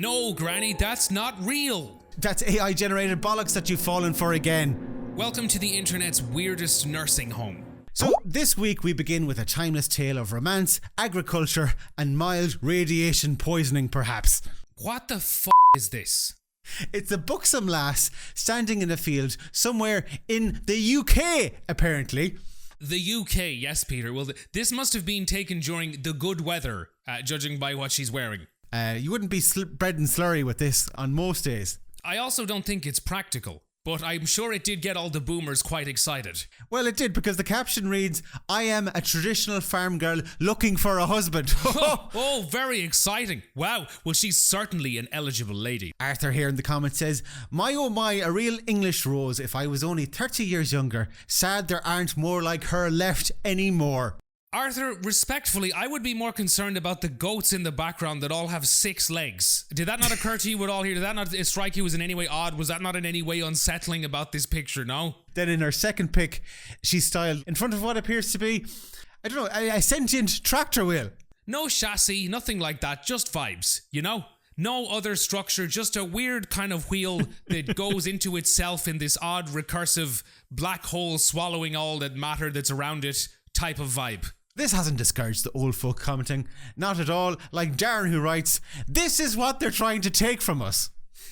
No, Granny, that's not real. That's AI-generated bollocks that you've fallen for again. Welcome to the internet's weirdest nursing home. So this week we begin with a timeless tale of romance, agriculture, and mild radiation poisoning perhaps. What the f*** is this? It's a buxom lass standing in a field somewhere in the UK, apparently. The UK, yes, Peter. Well, this must have been taken during the good weather, judging by what she's wearing. You wouldn't be bread and slurry with this on most days. I also don't think it's practical, but I'm sure it did get all the boomers quite excited. Well, it did, because the caption reads, "I am a traditional farm girl looking for a husband." Oh, very exciting. Wow, well, she's certainly an eligible lady. Arthur here in the comments says, "My oh my, a real English rose. If I was only 30 years younger. Sad there aren't more like her left anymore." Arthur, respectfully, I would be more concerned about the goats in the background that all have 6 legs. Did that not occur to you at all here? Did that not strike you as in any way odd? Was that not in any way unsettling about this picture, no? Then in her second pic, she's styled in front of what appears to be, I don't know, a sentient tractor wheel. No chassis, nothing like that, just vibes, you know? No other structure, just a weird kind of wheel that goes into itself in this odd, recursive black hole swallowing all that matter that's around it type of vibe. This hasn't discouraged the old folk commenting. Not at all. Like Darren, who writes, "This is what they're trying to take from us."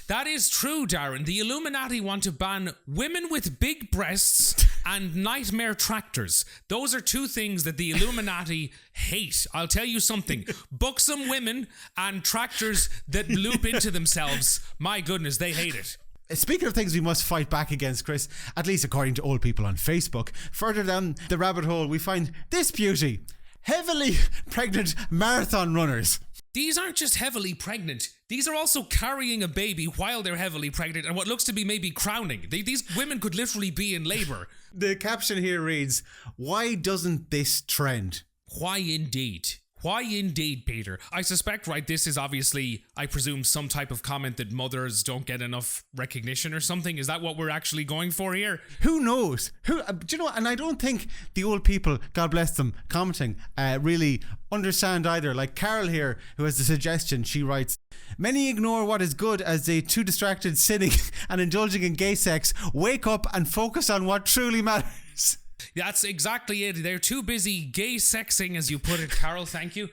That is true, Darren. The Illuminati want to ban women with big breasts and nightmare tractors. Those are 2 things that the Illuminati hate. I'll tell you something. Buxom women and tractors that loop into themselves. My goodness, they hate it. Speaking of things we must fight back against, Chris, at least according to old people on Facebook, further down the rabbit hole we find this beauty. Heavily pregnant marathon runners. These aren't just heavily pregnant. These are also carrying a baby while they're heavily pregnant and what looks to be maybe crowning. These women could literally be in labour. The caption here reads, "Why doesn't this trend?" Why indeed? Why indeed, Peter? I suspect, right, this is obviously, I presume, some type of comment that mothers don't get enough recognition or something. Is that what we're actually going for here? Who knows? Do you know, and I don't think the old people, God bless them, commenting, really understand either. Like Carol here, who has the suggestion, she writes, "Many ignore what is good as they too distracted sinning and indulging in gay sex. Wake up and focus on what truly matters." That's exactly it. They're too busy gay sexing, as you put it, Carol, thank you,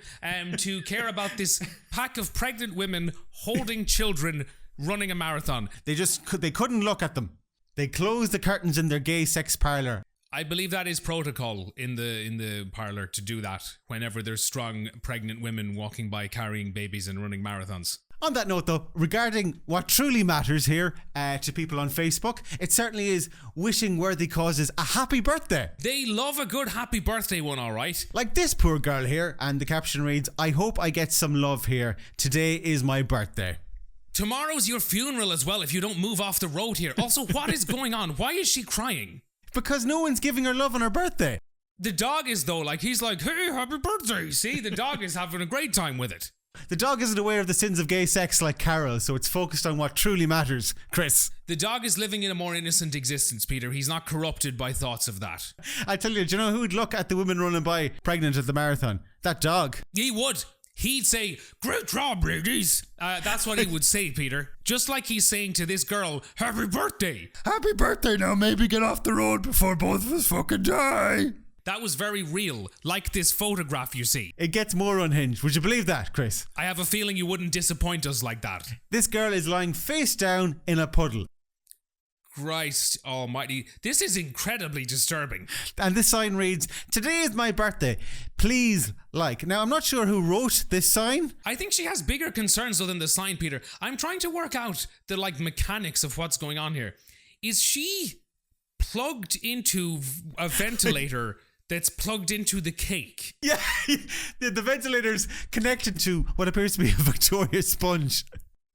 to care about this pack of pregnant women holding children running a marathon. They couldn't look at them. They closed the curtains in their gay sex parlour. I believe that is protocol in the parlour to do that whenever there's strong pregnant women walking by carrying babies and running marathons. On that note though, regarding what truly matters here to people on Facebook, it certainly is wishing worthy causes a happy birthday. They love a good happy birthday one, alright. Like this poor girl here, and the caption reads, "I hope I get some love here. Today is my birthday." Tomorrow's your funeral as well if you don't move off the road here. Also, what is going on? Why is she crying? Because no one's giving her love on her birthday. The dog is though, like he's like, "Hey, happy birthday." See, the dog is having a great time with it. The dog isn't aware of the sins of gay sex like Carol, so it's focused on what truly matters, Chris. The dog is living in a more innocent existence, Peter. He's not corrupted by thoughts of that. I tell you, do you know who'd look at the women running by pregnant at the marathon? That dog. He would. He'd say, "Great job, ladies." That's what he would say, Peter. Just like he's saying to this girl, "Happy birthday." Happy birthday now, maybe get off the road before both of us fucking die. That was very real, like this photograph you see. It gets more unhinged. Would you believe that, Chris? I have a feeling you wouldn't disappoint us like that. This girl is lying face down in a puddle. Christ almighty. This is incredibly disturbing. And this sign reads, "Today is my birthday. Please like." Now, I'm not sure who wrote this sign. I think she has bigger concerns though than the sign, Peter. I'm trying to work out the mechanics of what's going on here. Is she plugged into a ventilator that's plugged into the cake? Yeah, the ventilator's connected to what appears to be a Victoria sponge.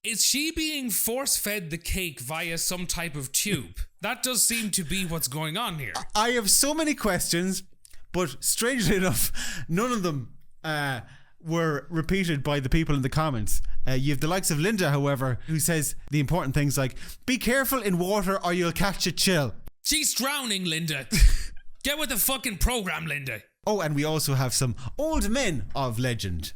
Is she being force-fed the cake via some type of tube? That does seem to be what's going on here. I have so many questions, but strangely enough, none of them were repeated by the people in the comments. You have the likes of Linda, however, who says the important things like, "Be careful in water or you'll catch a chill." She's drowning, Linda. Get with the fucking program, Linda. Oh, and we also have some old men of legend,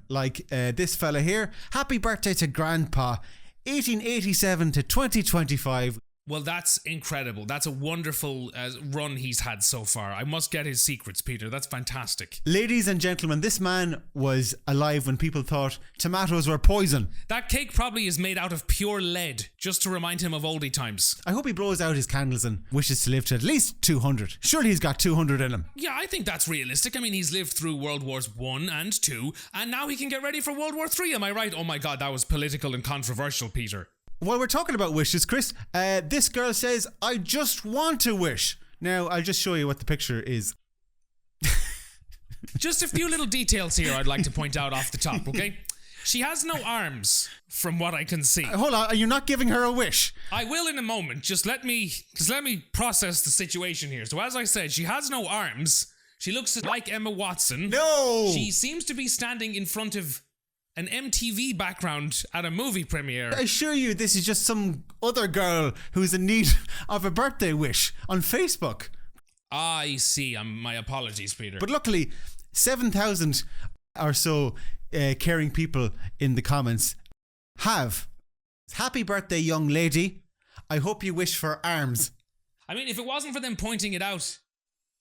like this fella here. Happy birthday to Grandpa, 1887 to 2025. Well, that's incredible. That's a wonderful run he's had so far. I must get his secrets, Peter. That's fantastic. Ladies and gentlemen, this man was alive when people thought tomatoes were poison. That cake probably is made out of pure lead, just to remind him of oldie times. I hope he blows out his candles and wishes to live to at least 200. Surely he's got 200 in him. Yeah, I think that's realistic. I mean, he's lived through World Wars I and II, and now he can get ready for World War III. Am I right? Oh my God, that was political and controversial, Peter. While we're talking about wishes, Chris, this girl says, I just want to wish. Now, I'll just show you what the picture is. Just a few little details here I'd like to point out off the top, okay? She has no arms, from what I can see. Hold on, you're not giving her a wish. I will in a moment. Just let me process the situation here. So as I said, she has no arms. She looks like Emma Watson. No! She seems to be standing in front of an MTV background at a movie premiere. I assure you this is just some other girl who's in need of a birthday wish on Facebook. I see. My apologies, Peter. But luckily, 7,000 or so caring people in the comments have. Happy birthday, young lady. I hope you wish for arms. I mean, if it wasn't for them pointing it out,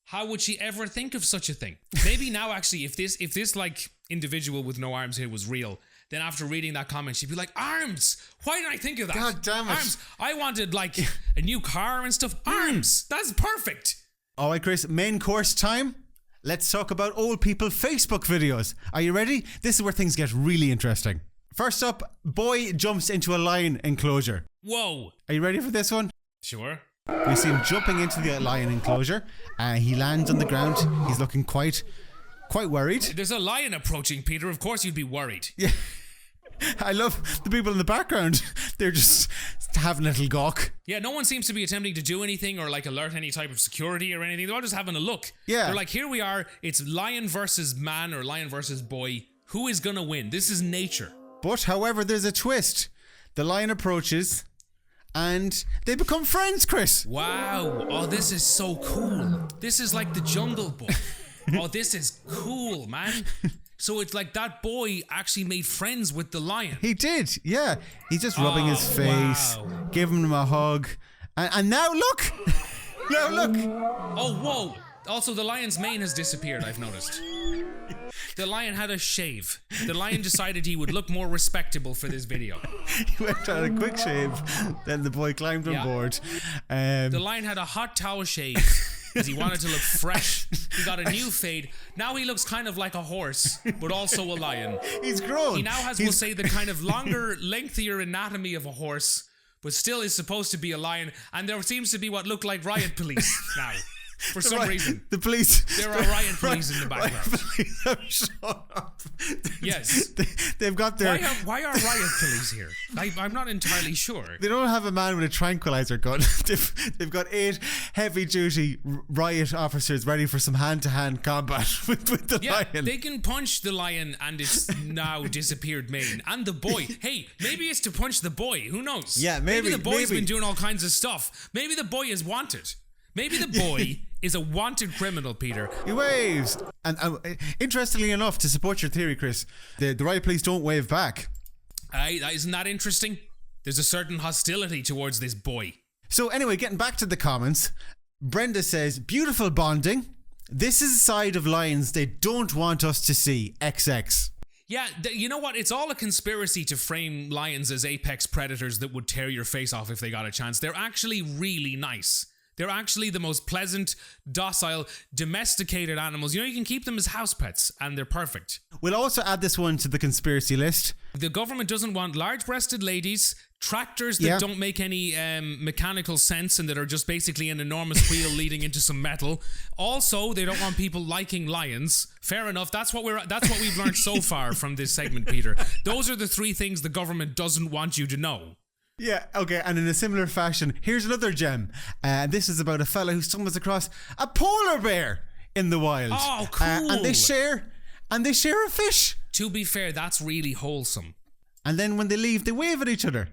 how would she ever think of such a thing? Maybe now, actually, if this like individual with no arms here was real, then after reading that comment, she'd be like, arms! Why didn't I think of that? God damn it. Arms! I wanted like a new car and stuff. Arms! That's perfect! All right, Chris, main course time. Let's talk about old people Facebook videos. Are you ready? This is where things get really interesting. First up, boy jumps into a lion enclosure. Whoa! Are you ready for this one? Sure. We see him jumping into the lion enclosure. He lands on the ground. He's looking quite worried. There's a lion approaching, Peter. Of course you'd be worried. Yeah. I love the people in the background. They're just having a little gawk. Yeah, no one seems to be attempting to do anything or like alert any type of security or anything. They're all just having a look. Yeah. They're like, here we are. It's lion versus man or lion versus boy. Who is gonna win? This is nature. But, however, there's a twist. The lion approaches and they become friends, Chris. Wow. Oh, this is so cool. This is like the Jungle Book. Oh, this is cool, man. So it's like that boy actually made friends with the lion. He did, yeah. He's just rubbing his face, giving him a hug. And now look! Now look! Oh, whoa. Also, the lion's mane has disappeared, I've noticed. The lion had a shave. The lion decided he would look more respectable for this video. He went on a quick shave, then the boy climbed on board. The lion had a hot towel shave because he wanted to look fresh. He got a new fade. Now he looks kind of like a horse, but also a lion. He's grown. He now has, we'll say, the kind of longer, lengthier anatomy of a horse, but still is supposed to be a lion. And there seems to be what look like riot police now. For some reason. The police. There are riot police in the background. Riot police have shown up. Yes. They've got their... Why are riot police here? I'm not entirely sure. They don't have a man with a tranquilizer gun. They've got 8 heavy-duty riot officers ready for some hand-to-hand combat with the lion. They can punch the lion and its now disappeared mane. And the boy. Hey, maybe it's to punch the boy. Who knows? Yeah, maybe the boy's been doing all kinds of stuff. Maybe the boy is wanted. Maybe the boy is a wanted criminal, Peter. He waves. And interestingly enough, to support your theory, Chris, the riot police don't wave back. Isn't that interesting? There's a certain hostility towards this boy. So anyway, getting back to the comments, Brenda says, beautiful bonding. This is a side of lions they don't want us to see. XX. Yeah, you know what? It's all a conspiracy to frame lions as apex predators that would tear your face off if they got a chance. They're actually really nice. They're actually the most pleasant, docile, domesticated animals. You know, you can keep them as house pets, and they're perfect. We'll also add this one to the conspiracy list. The government doesn't want large-breasted ladies, tractors that don't make any mechanical sense and that are just basically an enormous wheel leading into some metal. Also, they don't want people liking lions. Fair enough. That's what we've learned so far from this segment, Peter. Those are the 3 things the government doesn't want you to know. Yeah, okay, and in a similar fashion, here's another gem. This is about a fella who stumbles across a polar bear in the wild. Oh, cool. And they share a fish. To be fair, that's really wholesome. And then when they leave, they wave at each other.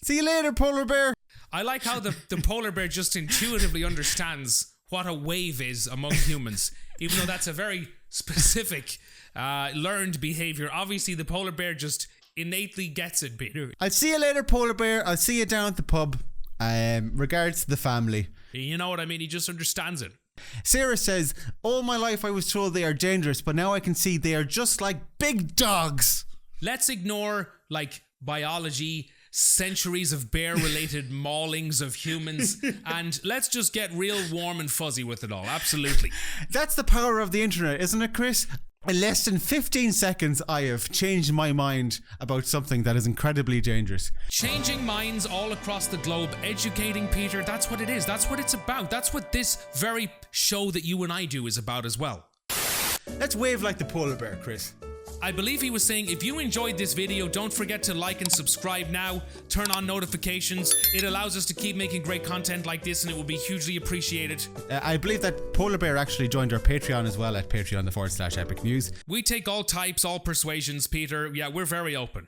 See you later, polar bear. I like how the polar bear just intuitively understands what a wave is among humans, even though that's a very specific learned behavior. Obviously, the polar bear just innately gets it, Peter. I'll see you later, polar bear. I'll see you down at the pub. Regards to the family. You know what I mean? He just understands it. Sarah says, all my life I was told they are dangerous, but now I can see they are just like big dogs. Let's ignore, like, biology, centuries of bear-related maulings of humans, and let's just get real warm and fuzzy with it all. Absolutely. That's the power of the internet, isn't it, Chris? In less than 15 seconds, I have changed my mind about something that is incredibly dangerous. Changing minds all across the globe, educating Peter, that's what it is. That's what it's about. That's what this very show that you and I do is about as well. Let's wave like the polar bear, Chris. I believe he was saying, if you enjoyed this video, don't forget to like and subscribe now. Turn on notifications. It allows us to keep making great content like this, and it will be hugely appreciated. I believe that polar bear actually joined our Patreon as well at patreon.com/epicnews. We take all types, all persuasions, Peter. Yeah, we're very open.